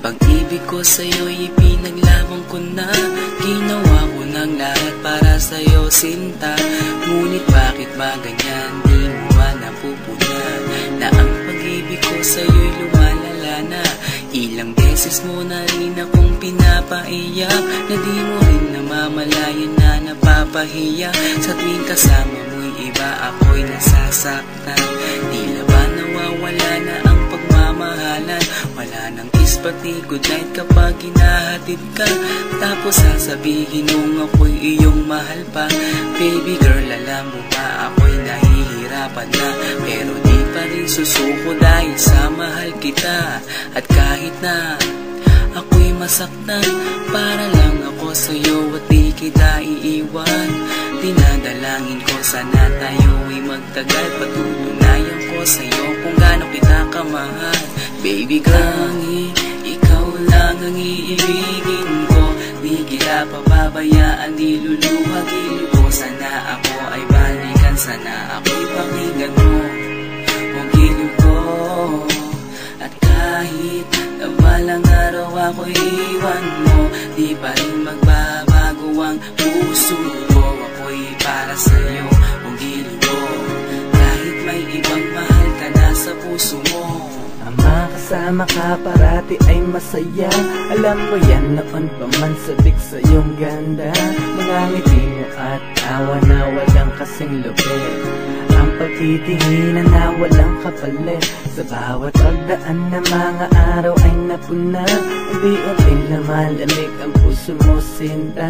Pag-ibig ko sa'yo'y ipinaglaban ko na. Ginawa ko ng lahat para sa'yo, sinta. Ngunit bakit ba ganyan? Di mo ba napupunan na ang pag-ibig ko sa'yo'y lumalala na? Ilang beses mo na rin akong pinapaiyak, na di mo rin namamalayan na napapahiya. Sa tuwing kasama mo'y iba, ako'y nasasaktan. Tila ba nawawala na ang pagmamahalan? Wala nang kiss pati good night kapag hinahatid ka. Tapos sasabihin mong ako'y iyong mahal pa. Baby girl, alam mo ba ako'y nahihirapan na, pero di pa rin susuko dahil sa mahal kita. At kahit na ako'y masaktan, para lang ako sa'yo at di kita iiwan. Dinadalangin ko sana tayo'y magtagal. Patutunayan ko sa'yo kung gaano kita kamahal. Baby girl, ikaw lang ang iibigin ko. Di kita pababayaan, di luluhagin ko. Sana ako ay balikan, sana ako'y pakinggan mo ang giliw ko. At kahit na balang araw ako'y iwan mo, di pa rin magbabago ang puso ko. Ako'y para sa'yo, ang giliw ko. Kahit may ibang mahal ka na sa puso mo. Ang makasama ka parati ay masaya. Alam mo yan, noon pa man sabik sa iyong ganda. Mga ngiti mo at tawa na walang kasing lupit. Ang pagtitinginan na walang kapalit. Sa bawat pagdaan na mga araw ay napuna. Unti-unting lumalamig ang puso mo, sinta.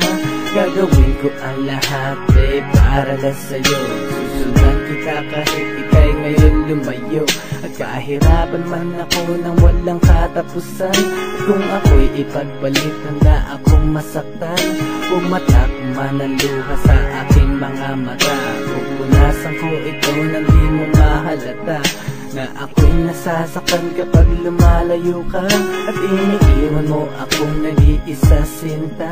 Gagawin ko ang lahat, babe, para lang sa'yo. Susundan kita kahit ika'y ngayon lumayo. At kahirapan man ako nang walang katapusan. At kung ako'y ipagbalik, handa akong masaktan. Pumatak man ang luha sa aking mga mata. Pupunasan ko ito nang di mo mahalata, na ako'y nasasaktan kapag lumalayo ka. At iniiwan mo akong nag-iisa, sinta.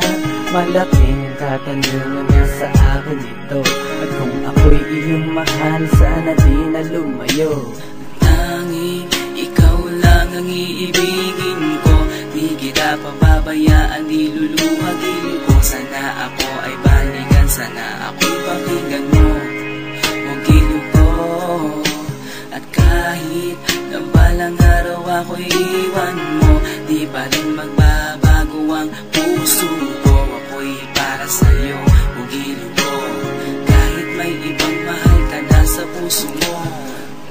Malaking katanungan na sa akin ito. At kung ako'y iyong mahal, sana di na lumayo. Tanging ikaw lang ang iibigin ko. Di kita pababayaan, di luluhagin ko. Sana ako ay balikan, sana ako'y pakinggan mo ang giliw ko. At kahit na balang araw ako'y iwan mo, di pa rin magbabago ang puso ko. Ako'y para sa'yo, ang giliw ko. Kahit may ibang mahal ka na sa puso mo.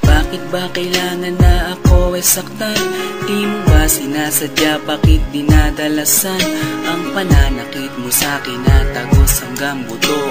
Bakit ba kailangan na ako ay saktan? Di mo ba sinasadya, bakit dinadalasan? Ang pananakit mo sa'kin na tagos hanggang buto.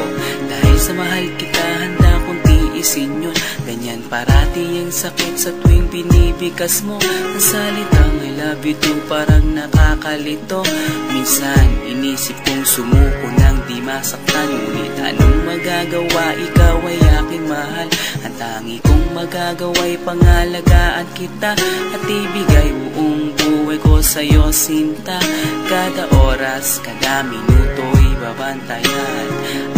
Dahil sa mahal kita, handa kong tiisin yun. Ganyan parati ang sakit sa tuwing binibigas mo. Ang salitang I love you too parang nakakalito. Minsan inisip kong sumuko nang di masaktan. Ngunit anong magagawa, ikaw ay aking mahal. Ang tangi kong magagawa'y pangalagaan kita. At ibigay buong buhay ko sa'yo, sinta. Kada oras, kada minuto'y babantayan.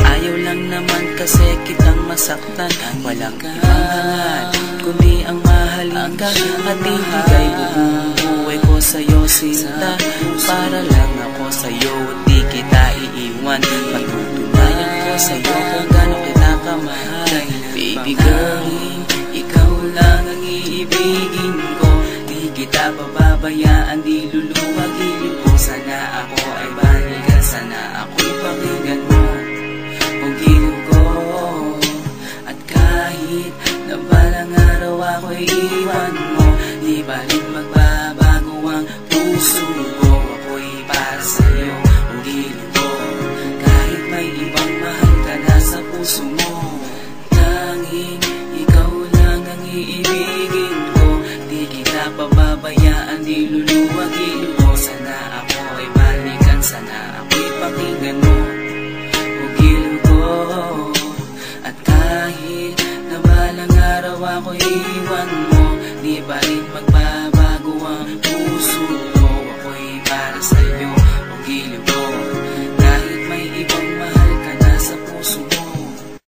Ayaw lang naman kasi kitang masaktan. Walang ibang kundi ang mahalin ka. At ibigay buong buhay ko sa'yo, sinta. Para lang ako sa'yo at di kita iiwan. Patutunayan ko sa'yo kung gaano kita kamahal. Baby girl, ikaw lang ang iibigin ko. Di kita pababayaan, di luluhagin ko. Sana ako ay balikan, sana ako'y pakinggan mo ang giliw ko. At kahit na balang araw ako'y iwan mo, di pa rin magbabago ang puso ko. Ako'y para sa'yo, ang giliw ko. Kahit may ibang mahal ka na sa puso mo. Tanging ikaw lang ang iibigin ko. Di kita pababayaan, di luluhagin ko. Sana ako ay balikan, sana ako'y pakinggan mo ang giliw ko. At kahit na balang araw ako'y iwan mo, di pa rin magbabago ang puso ko. Ako'y para sa'yo, ang giliw ko.